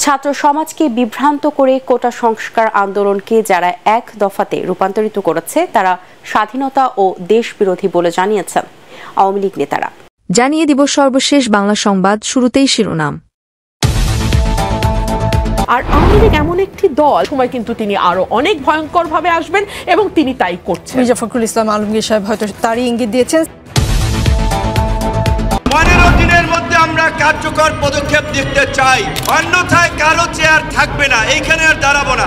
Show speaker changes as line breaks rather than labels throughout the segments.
ছাত্র সমাজকে বিভ্রান্ত করে কোটা সংস্কার আন্দোলনকে যারা এক দফাতে রূপান্তরিত করেছে তারা স্বাধীনতা ও দেশ বিরোধী বলে জানিয়েছেন আওয়ামী লীগ নেতারা।
জানিয়ে দিব সর্বশেষ বাংলা সংবাদ, শুরুতেই শিরোনাম।
আর আওয়ামী লীগ এমন একটি দল সময় কিন্তু তিনি আরো অনেক ভয়ঙ্কর ভাবে আসবেন এবং তিনি তাই করছেন।
মির্জা ফখরুল ইসলাম আলমগীর সাহেব হয়তো তারই ইঙ্গিত দিয়েছেন।
15 দিনের মধ্যে আমরা কার্যকর পদক্ষেপ দেখতে চাই, অন্যথায় কারো চেয়ার থাকবে না, এইখানে আর দাঁড়াবো না।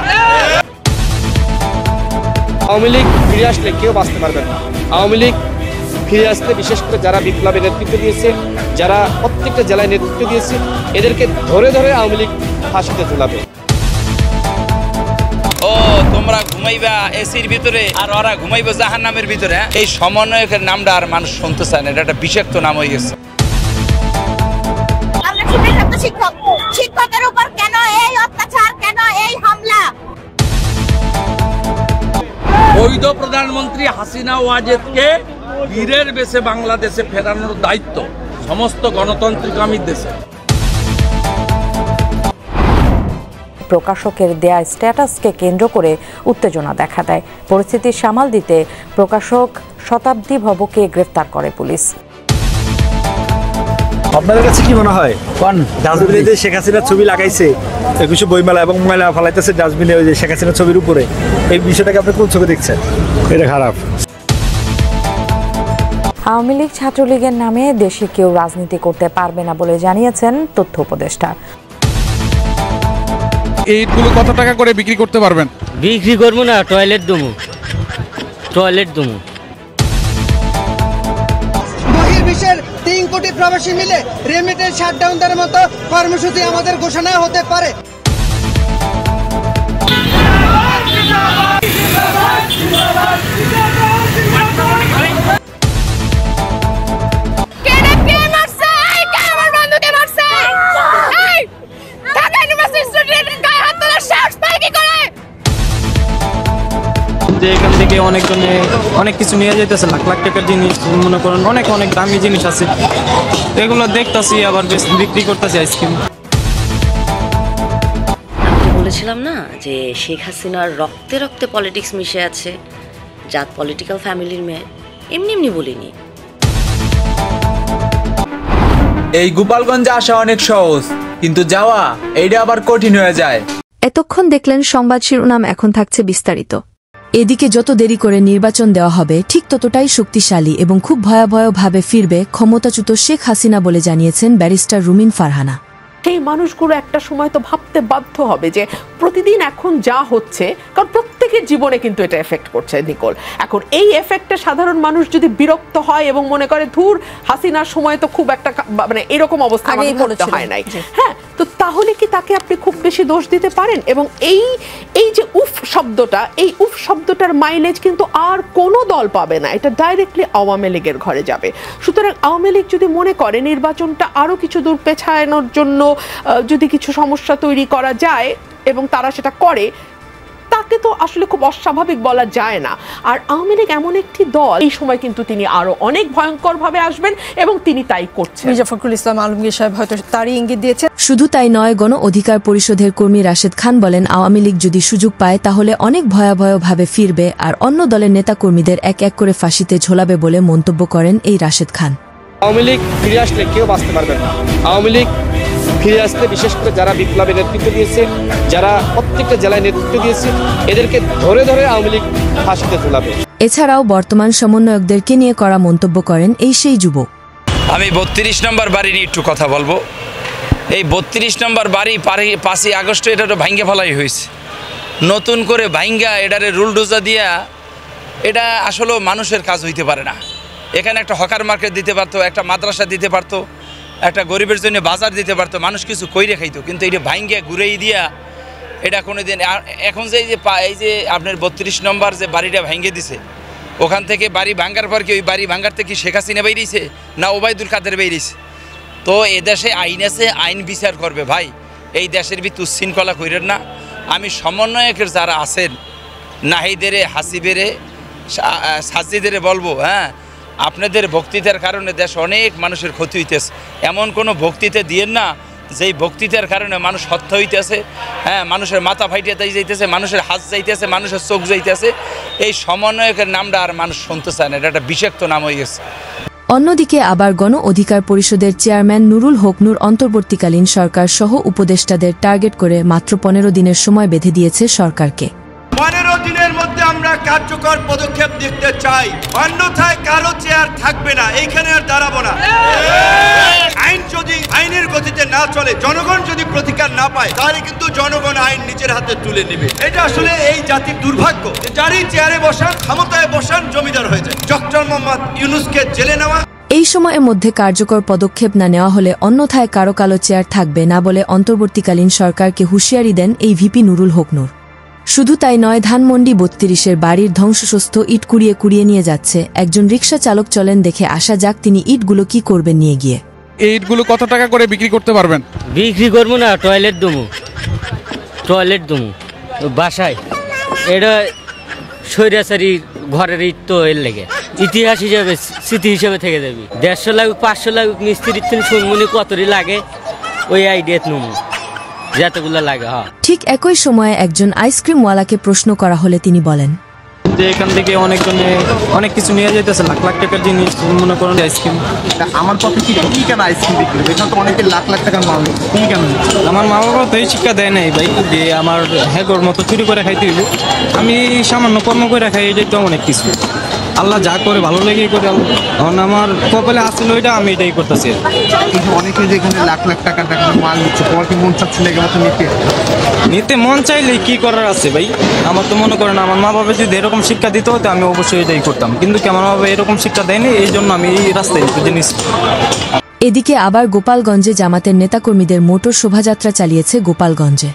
আওয়ামী লীগ ফিরে আসলে কেউ বাঁচতে পারবে না। আওয়ামী লীগ ফিরে আসলে বিশেষ করে যারা বিপ্লবের নেতৃত্ব দিয়েছে, যারা প্রত্যেকটা জেলায় নেতৃত্ব দিয়েছে, এদেরকে ধরে ধরে আওয়ামী লীগ ফাঁসিতে ঝুলাবে।
ও তোমরা ঘুমাইবা এসির ভিতরে আর ওরা ঘুমাইবা জাহান্নামের ভিতরে। এই সমন্বয়কের নামটা আর মানুষ শুনতে চায় না, এটা একটা বিষাক্ত নাম হয়ে গেছে।
শিক্ষকের উপর কেন এই অত্যাচার, কেন এই হামলা?
বৈধ প্রধানমন্ত্রী হাসিনা ওয়াজেদকে বীরের বেশে বাংলাদেশে ফেরানোর দায়িত্ব সমস্ত গণতান্ত্রিক দেশে।
প্রকাশকের দেয়া স্ট্যাটাসকে কেন্দ্র করে উত্তেজনা দেখা দেয়। পরিস্থিতি সামাল দিতে প্রকাশক শতাব্দী ভবকে গ্রেফতার করে পুলিশ।
আপনাদের কাছে কি মনে হয়, ডাস্টবিনে যে শেখ হাসিনার ছবি লাগাইছে, কিছু বইমেলা এবং ময়লা ফেলাইতেছে ডাস্টবিনে ওই যে শেখ হাসিনার ছবির উপরে, এই বিষয়টাকে আপনি কোন চোখে দেখছেন? এটা খারাপ।
আওয়ামী লীগ ছাত্রলীগের নামে দেশে কেউ রাজনীতি করতে পারবে না বলে জানিয়েছেন তথ্য উপদেষ্টা।
এইগুলো কত টাকা করে বিক্রি করতে পারবেন?
বিক্রি করবো না, টয়লেট দমু।
বহির্বিশ্বের 3 কোটি প্রবাসী মিলে রেমিটেন্স শাটডাউনের মতো কর্মসূচি আমাদের ঘোষণা হতে পারে।
এখান থেকে অনেকজনে অনেক কিছু নিয়ে যেতেছে, লাখ লাখ টাকার জিনিস, মনে করেন অনেক অনেক দামি জিনিস আছে, এগুলো দেখতেছি আবার বিক্রি করতেছি আইসক্রিম।
আমি বলেছিলাম না যে শেখ হাসিনার রক্তে রক্তে পলিটিক্স মিশে আছে, জাত পলিটিক্যাল ফ্যামিলির মেয়ে, এমনি এমনি বলিনি।
এই গোপালগঞ্জে আসা অনেক সহজ, কিন্তু যাওয়া এইটা আবার কঠিন হয়ে যায়।
এতক্ষণ দেখলেন সংবাদ শিরোনাম, এখন থাকছে বিস্তারিত। এদিকে যত দেরি করে নির্বাচন দেওয়া হবে ঠিক ততটাই শক্তিশালী এবং খুব ভয়াবহভাবে ফিরবে ক্ষমতাচ্যুত শেখ হাসিনা বলে জানিয়েছেন ব্যারিস্টার রুমিন ফারহানা।
সেই মানুষগুলো একটা সময় তো ভাবতে বাধ্য হবে যে প্রতিদিন এখন যা হচ্ছে, কারণ প্রত্যেকের জীবনে কিন্তু এটা এফেক্ট করছে নিকোল। এখন এই এফেক্টে সাধারণ মানুষ যদি বিরক্ত হয় এবং মনে করে ধুর হাসিনার সময় তো খুব একটা মানে এরকম অবস্থা হয় নাই, হ্যাঁ, তো তাহলে কি তাকে আপনি খুব বেশি দোষ দিতে পারেন? এবং এই যে উফ শব্দটা, এই উফ শব্দটার মাইলেজ কিন্তু আর কোনো দল পাবে না, এটা ডাইরেক্টলি আওয়ামী লীগের ঘরে যাবে। সুতরাং আওয়ামী লীগ যদি মনে করে নির্বাচনটা আরো কিছু দূর পেছানোর জন্য যদি কিছু সমস্যা তৈরি করা যায় এবং তারা সেটা করে, তাকে তো আসলে খুব অস্বাভাবিক বলা যায় না। আর আওয়ামী লীগ এমন একটি দল, এই সময় কিন্তু তিনি আরো অনেক ভয়ঙ্কর ভাবে আসবেন এবং তিনি তাই করছেন।
মির্জা ফখরুল ইসলাম আলমগীর সাহেব হয়তো তারই ইঙ্গিত দিয়েছেন।
শুধু তাই নয়, গণ অধিকার পরিষদের কর্মী রাশেদ খান বলেন আওয়ামী লীগ যদি সুযোগ পায় তাহলে অনেক ভয়াবহভাবে ফিরবে আর অন্য দলের নেতাকর্মীদের এক এক করে ফাঁসিতে ঝোলাবে বলে মন্তব্য করেন এই রাশেদ খান।
আওয়ামী লীগ ফিরে আসলে কেউ বাঁচতে পারবে না। আওয়ামী লীগ ফিরে আসলে বিশেষ করে যারা বিপ্লবের নেতৃত্ব দিয়েছে, যারা প্রত্যেকটা জেলায় নেতৃত্ব দিয়েছে, এদেরকে ধরে ধরে আওয়ামী লীগ ফাঁসিতে ঝুলাবে।
এছাড়াও বর্তমান সমন্বয়কদেরকে নিয়ে করা মন্তব্য করেন এই সেই যুবক।
আমি 32 নম্বর বাড়ি নিয়ে একটু কথা বলবো। এই 32 নম্বর বাড়ি 5ই আগস্ট এটা তো ভাঙ্গা ফেলাই হয়েছে, নতুন করে ভাঙ্গা এটারে রুলডোজা দিয়া, এটা আসলে মানুষের কাজ হইতে পারে না। এখানে একটা হকার মার্কেট দিতে পারতো, একটা মাদ্রাসা দিতে পারতো, একটা গরিবের জন্য বাজার দিতে পারতো, মানুষ কিছু কইরে খাইতো, কিন্তু এটা ভাঙ্গা ঘুরেই দিয়া এটা কোনো দিন। এখন যে এই যে আপনার 32 নম্বর যে বাড়িটা ভাঙ্গে দিছে, ওখান থেকে বাড়ি ভাঙ্গার পর কি ওই বাড়ি ভাঙ্গার থেকে শেখ হাসিনা বেরিয়েছে না ওবায়দুল কাদের বেরিয়েছে? তো এদেশে আইন আছে, আইন বিচার করবে ভাই। এই দেশের ভিতর উচ্ছৃঙ্খলা কইরেন না। আমি সমন্বয়কের যারা আছেন, নাহিদেরে, হাসিবেরে, সাজিদেরে বলবো, হ্যাঁ, আপনাদের বক্তৃতার কারণে দেশ অনেক মানুষের ক্ষতি হইতেছে। এমন কোনো বক্তৃতা দিয়েন না যেই বক্তৃতার কারণে মানুষ হত্যা হইতেছে, হ্যাঁ, মানুষের মাথা ফাইটিয়া যাইতেছে, মানুষের হাত যাইতেছে, মানুষের চোখ যাইতেছে, এই সমন্বয়কের নামটা আর মানুষ শুনতে চায় না, এটা একটা বিষাক্ত নাম হয়ে গেছে।
অন্যদিকে আবার গণ অধিকার পরিষদের চেয়ারম্যান নুরুল হক নূর অন্তর্বর্তীকালীন সরকার সহ উপদেষ্টাদের টার্গেট করে মাত্র 15 দিনের সময় বেঁধে দিয়েছে সরকারকে।
15 দিনের মধ্যে আমরা কার্যকর পদক্ষেপ দেখতে চাই, অন্যথায় কারো চেয়ার থাকবে না, এইখানে আর দাঁড়াবো না। আইন যদি আইনের গতিতে না চলে, জনগণ যদি প্রতিকার না পায়, তাহলে কিন্তু জনগণ আইন নিজের হাতে তুলে নেবে। এটা আসলে এই জাতির দুর্ভাগ্য, যারই চেয়ারে বসান, ক্ষমতায় বসান, জমিদার হয়ে যায়। ডক্টর মোহাম্মদ ইউনূসকে জেলে নেওয়া।
এই সময়ের মধ্যে কার্যকর পদক্ষেপ না নেওয়া হলে অন্যথায় কারো কালো চেয়ার থাকবে না বলে অন্তর্বর্তীকালীন সরকারকে হুঁশিয়ারি দেন এই ভিপি নুরুল হক নূর। শুধু তাই নয়, ধানমন্ডি 32-এর বাড়ির ধ্বংসস্ত ইট কুড়িয়ে নিয়ে যাচ্ছে একজন রিকশা চালক। চলেন দেখে আসা যাক তিনি ইটগুলো কি করবেন নিয়ে গিয়ে।
এই ইটগুলো কত টাকা করে বিক্রি করতে পারবেন?
বিক্রি করবো না, টয়লেট দমু বাসায়। এটা স্বৈরাচারী ঘরের ইট তো এর লেগে ইতিহাস হিসেবে, স্মৃতি হিসেবে থেকে যাবি। 150 লাগুক 500 লাগুক মিস্ত্রির শুনমনি কতই লাগে, ওই আইডিয়া নমু যতগুলো লাগে।
ঠিক একই সময়ে একজন আইসক্রিমওয়ালাকে প্রশ্ন করা হলে তিনি বলেন,
যে এখান থেকে অনেকজনে অনেক কিছু নিয়ে যেতেছে, লাখ লাখ টাকার জিনিস, মনে করেন আইসক্রিম।
আমার পক্ষে কি কেন আইসক্রিম বিক্রি করবে? এখানে তো অনেকে লাখ লাখ টাকার মাল।
কি কেন? আমার মা বাবা তো এই শিক্ষা দেয় নাই ভাই, যে আমার হ্যাগর মতো চুরি করে খাইতে হইব। আমি সামান্য কর্ম করে খাই, এটাই তো অনেক কিছু। আল্লাহ যা করে ভালো লেগেই করে। এখন আমার কপালে আসলে ওইটা, আমি এটাই করতেছি।
কিন্তু অনেকে যে এখানে লাখ লাখ টাকার মাল নিচ্ছে, তোমার কি মন চাচ্ছে না এগুলো
নিতে মন চাইলে কি করার আছে ভাই? আমার তো মনে করেন আমার মা বাবা যদি এরকম শিক্ষা দিত হতো আমি অবশ্যই এটাই করতাম, কিন্তু কি আমার মা বাবা এরকম শিক্ষা দেয়নি, এই জন্য আমি এই রাস্তায় জিনিস।
এদিকে আবার গোপালগঞ্জে জামাতের নেতাকর্মীদের মোটর শোভাযাত্রা চালিয়েছে গোপালগঞ্জে।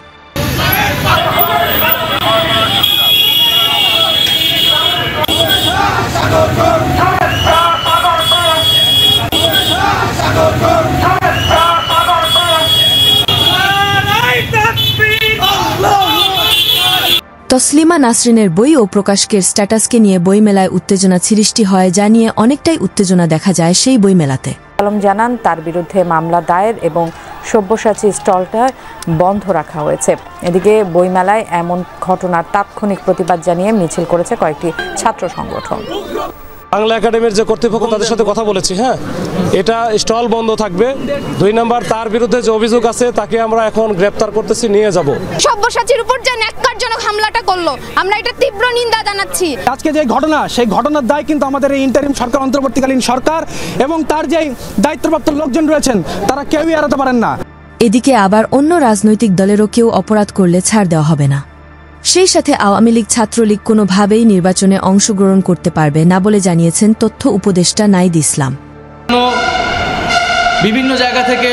তসলিমা নাসরিনের বই ও প্রকাশকের স্ট্যাটাসকে নিয়ে বইমেলায় উত্তেজনা সৃষ্টি হয়, যা নিয়ে অনেকটাই উত্তেজনা দেখা যায় সেই বইমেলাতে।
আলম জানান তার বিরুদ্ধে মামলা দায়ের এবং সব্যসাচী স্টলটা বন্ধ রাখা হয়েছে। এদিকে বইমেলায় এমন ঘটনার তাৎক্ষণিক প্রতিবাদ জানিয়ে মিছিল করেছে কয়েকটি ছাত্র সংগঠন।
বাংলা একাডেমির যে কর্তৃপক্ষ তাদের সাথে কথা বলেছি, হ্যাঁ, এটা স্টল বন্ধ থাকবে। 2 নম্বর, তার বিরুদ্ধে যে অভিযোগ আছে তাকে আমরা এখন গ্রেপ্তার করতেছি, নিয়ে যাব।
সব্যসাচীর উপর যে ন্যাক্কারজনক হামলাটা করলো, আমরা এটা তীব্র নিন্দা জানাচ্ছি।
আজকে যে ঘটনা, সেই ঘটনার দায় কিন্তু আমাদের এই ইন্টারিম সরকার, অন্তর্বর্তীকালীন সরকার এবং তার যে দায়িত্বপ্রাপ্ত লোকজন রয়েছেন তারা কেউই এড়াতে পারেন না।
এদিকে আবার অন্য রাজনৈতিক দলেরও কেউ অপরাধ করলে ছাড় দেওয়া হবে না। সেই সাথে আওয়ামী লীগ, ছাত্রলীগ কোনোভাবেই নির্বাচনে অংশগ্রহণ করতে পারবে না বলে জানিয়েছেন তথ্য উপদেষ্টা নাইদ ইসলাম।
বিভিন্ন জায়গা থেকে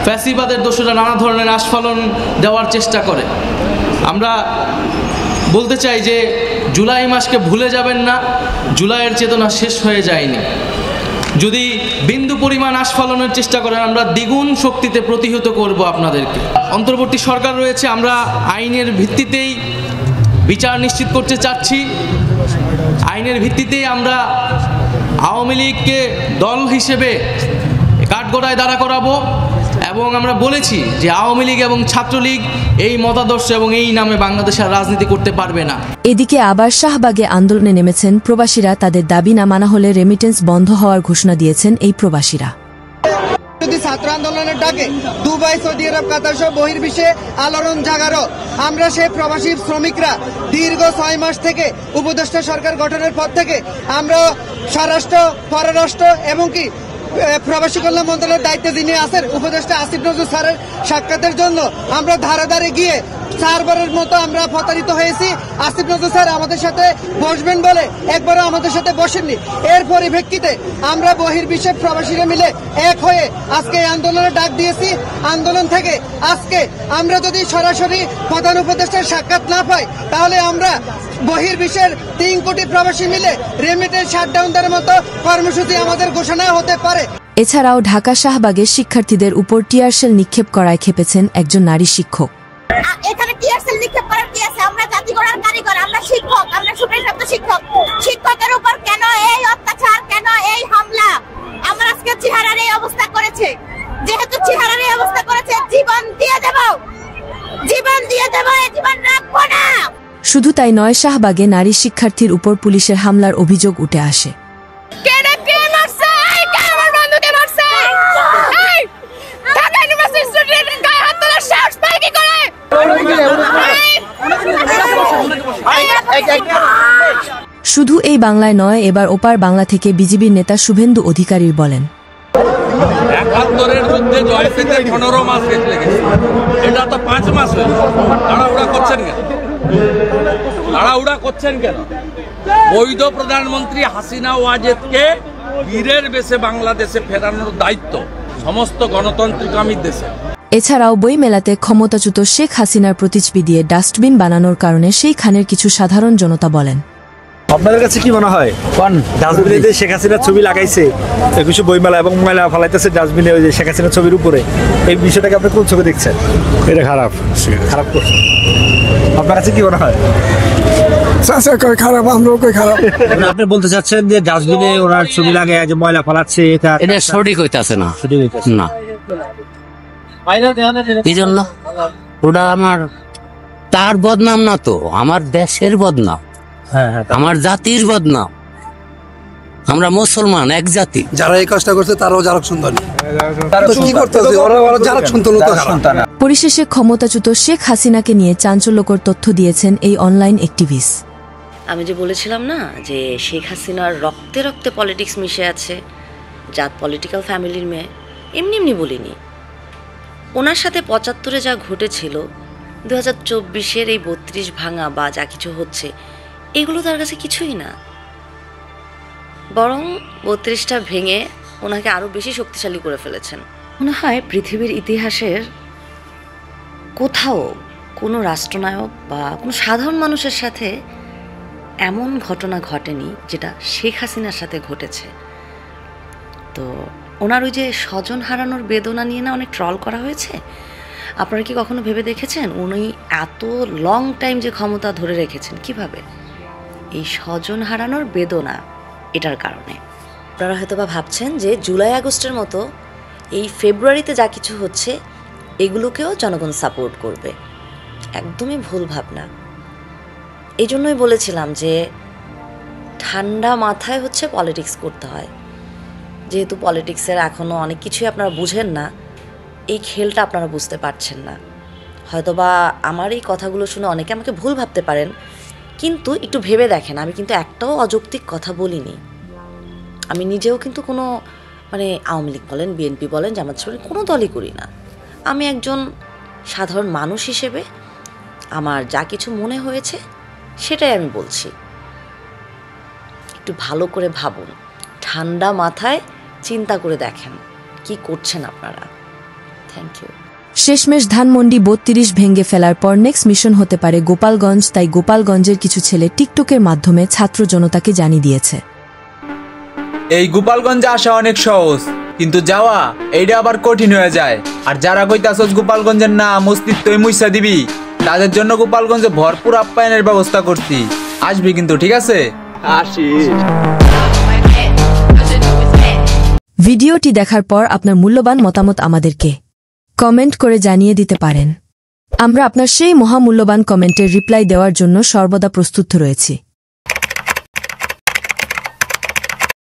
ফ্যাসিবাদের দোষরা নানা ধরনের আস্ফালন দেওয়ার চেষ্টা করে। আমরা বলতে চাই যে জুলাই মাসকে ভুলে যাবেন না, জুলাইয়ের চেতনা শেষ হয়ে যায়নি। যদি বিন্দু পরিমাণ আস্ফালনের চেষ্টা করেন, আমরা দ্বিগুণ শক্তিতে প্রতিহত করব আপনাদেরকে। অন্তর্বর্তী সরকার রয়েছে, আমরা আইনের ভিত্তিতেই বিচার নিশ্চিত করতে চাচ্ছি। আইনের ভিত্তিতেই আমরা আওয়ামী লীগকে দল হিসেবে কাঠগড়ায় দাঁড়া করাবো এবং আমরা বলেছি যে আওয়ামী লীগ এবং ছাত্রলীগ এই মতাদর্শ এবং এই নামে বাংলাদেশের রাজনীতি করতে পারবে না।
এদিকে আবার শাহবাগে আন্দোলনে নেমেছেন প্রবাসীরা। তাদের দাবি না মানা হলে রেমিটেন্স বন্ধ হওয়ার ঘোষণা দিয়েছেন এই প্রবাসীরা।
যদি ছাত্র আন্দোলনের ডাকে দুবাই, সৌদি আরব, কাতার সহ বহির্বিশ্বে আলোড়ন জাগারো। আমরা সেই প্রবাসী শ্রমিকরা দীর্ঘ 6 মাস থেকে উপদেষ্টা সরকার গঠনের পর থেকে আমরা স্বরাষ্ট্র, পররাষ্ট্র এবং কি প্রবাসী কল্যাণ মন্ত্রণালয়ের দায়িত্বে যিনি আছেন উপদেষ্টা আসিফ নজরুল স্যারের সাক্ষাতের জন্য আমরা ধারে ধারে গিয়ে 4 বারের মতো আমরা প্রতারিত হয়েছি। আসিফ নজরুল স্যার আমাদের সাথে বসবেন বলে একবারও আমাদের সাথে বসেননি। এর পরিপ্রেক্ষিতে আমরা বহির্বিশ্বের প্রবাসীরা মিলে এক হয়ে আজকে এই আন্দোলনের ডাক দিয়েছি। আন্দোলন থেকে আজকে আমরা যদি সরাসরি প্রধান উপদেষ্টার সাক্ষাৎ না পাই, তাহলে আমরা বহির্বিশ্বের 3 কোটি প্রবাসী মিলে রেমিটেন্স শাটডাউন দেওয়ার মতো কর্মসূচি আমাদের ঘোষণা হতে পারে।
এছাড়াও ঢাকা শাহবাগে শিক্ষার্থীদের উপর টিয়ারশেল নিক্ষেপ করায় খেপেছেন একজন নারী শিক্ষক।
এখানে টিয়ারশেল নিক্ষেপ করার কি আছে? আমরা জাতি গড়ার কারিগর, আমরা শিক্ষক, আমরা সুপ্রিমপ্রাপ্ত শিক্ষক। শিক্ষকের উপর কেন এই অত্যাচার, কেন এই হামলা? আমার আজকে চেহারার এই অবস্থা করেছে। যেহেতু চেহারার এই অবস্থা করেছে, জীবন দিয়ে দেব, জীবন দিয়ে দেব, এই জীবন রাখবো না।
শুধু তাই নয়, শাহবাগে নারী শিক্ষার্থীর উপর পুলিশের হামলার অভিযোগ উঠে আসে। শুধু এই বাংলায় নয়, এবার ওপার বাংলা থেকে বিজিবির নেতা শুভেন্দু অধিকারীর বলেন,
৭১-এর যুদ্ধে জয় পেতে ১৫ মাস লেগেছে, এটা তো 5 মাস হয়েছে। তাড়াহুড়া করছেন কেন? বৈধ প্রধানমন্ত্রী হাসিনা ওয়াজেদকে বীরের বেশে বাংলাদেশে ফেরানোর দায়িত্ব সমস্ত গণতান্ত্রিকামী দেশে।
এছাড়াও বইমেলাতে ক্ষমতাচ্যুত শেখ হাসিনার প্রতিচ্ছবি দিয়ে ডাস্টবিন বানানোর কারণে সেইখানের কিছু সাধারণ জনতা বলেন,
আপনাদের কাছে কি মনে হয় ডাস্টবিনে যে শেখ হাসিনার ছবি লাগাইছে, কিছু বইমেলা এবং ময়লা ফালাইতেছে ডাস্টবিনে ওই যে শেখ হাসিনার ছবির উপরে, এই বিষয়টাকে আপনি কোন চোখে দেখছেন? এটা খারাপ করছে। আপনার কাছে কি মনে হয়?
খারাপ, আমরাও কই খারাপ।
আপনি বলতে চাচ্ছেন যে ডাস্টবিনে ওনার ছবি লাগে যে ময়লা ফালাচ্ছে, এটা
সঠিক হইতাছে না। না, এই জন্য ওটা আমার তার বদনাম না তো, আমার দেশের বদনাম, আমার জাতির বদনাম। আমরা মুসলমান, এক জাতি।
যারা এই কাজটা করছে তারাও যারা সুন্দর,
পরিশেষে ক্ষমতাচ্যুত শেখ হাসিনাকে নিয়ে চাঞ্চল্যকর তথ্য দিয়েছেন এই অনলাইন অ্যাক্টিভিস্ট।
আমি যে বলেছিলাম না যে শেখ হাসিনার রক্তে রক্তে পলিটিক্স মিশে আছে, জাত পলিটিক্যাল ফ্যামিলির মেয়ে, এমনি বলিনি। ওনার সাথে ৭৫-এ যা ঘটেছিল, 2024-এর এই 32 ভাঙা বা যা কিছু হচ্ছে, এগুলো তার কাছে কিছুই না। বরং 32টা ভেঙে ওনাকে আরও বেশি শক্তিশালী করে ফেলেছেন। মনে হয় পৃথিবীর ইতিহাসের কোথাও কোনো রাষ্ট্রনায়ক বা কোনো সাধারণ মানুষের সাথে এমন ঘটনা ঘটেনি যেটা শেখ হাসিনার সাথে ঘটেছে। তো ওনার ওই যে স্বজন হারানোর বেদনা নিয়ে না অনেক ট্রল করা হয়েছে। আপনারা কি কখনো ভেবে দেখেছেন উনি এত লং টাইম যে ক্ষমতা ধরে রেখেছেন কিভাবে? এই স্বজন হারানোর বেদনা, এটার কারণে। আপনারা হয়তো বা ভাবছেন যে জুলাই আগস্টের মতো এই ফেব্রুয়ারিতে যা কিছু হচ্ছে এগুলোকেও জনগণ সাপোর্ট করবে। একদমই ভুল ভাবনা। এই জন্যই বলেছিলাম যে ঠান্ডা মাথায় হচ্ছে পলিটিক্স করতে হয়। যেহেতু পলিটিক্সের এখনও অনেক কিছুই আপনারা বুঝেন না, এই খেলটা আপনারা বুঝতে পারছেন না। হয়তোবা আমার এই কথাগুলো শুনে অনেকে আমাকে ভুল ভাবতে পারেন, কিন্তু একটু ভেবে দেখেন, আমি কিন্তু একটাও অযৌক্তিক কথা বলিনি। আমি নিজেও কিন্তু কোনো আওয়ামী লীগ বলেন, বিএনপি বলেন, জামাত বলেন, কোনো দলই করি না। আমি একজন সাধারণ মানুষ হিসেবে আমার যা কিছু মনে হয়েছে সেটাই আমি বলছি। একটু ভালো করে ভাবুন, ঠান্ডা মাথায় চিন্তা করে দেখেন কি করছেন আপনারা। Thank you.
শেষমেশ ধানমন্ডি 32 ভেঙে ফেলার পর নেক্সট মিশন হতে পারে গোপালগঞ্জ। তাই গোপালগঞ্জের কিছু ছেলে টিকটকের মাধ্যমে ছাত্র জনতাকে জানিয়ে দিয়েছে,
এই গোপালগঞ্জে আসা অনেক সহজ, কিন্তু যাওয়া এইটা আবার কঠিন হয়ে যায়। আর যারা কইতাছস গোপালগঞ্জের নাম অস্তিত্বই মুইসা দিবি, তাদের জন্য গোপালগঞ্জে ভরপুর আপ্যায়নের ব্যবস্থা করছি। আসবি কিন্তু, ঠিক আছে? আসিস।
ভিডিওটি দেখার পর আপনার মূল্যবান মতামত আমাদেরকে কমেন্ট করে জানিয়ে দিতে পারেন। আমরা আপনার সেই মহামূল্যবান কমেন্টের রিপ্লাই দেওয়ার জন্য সর্বদা প্রস্তুত রয়েছি।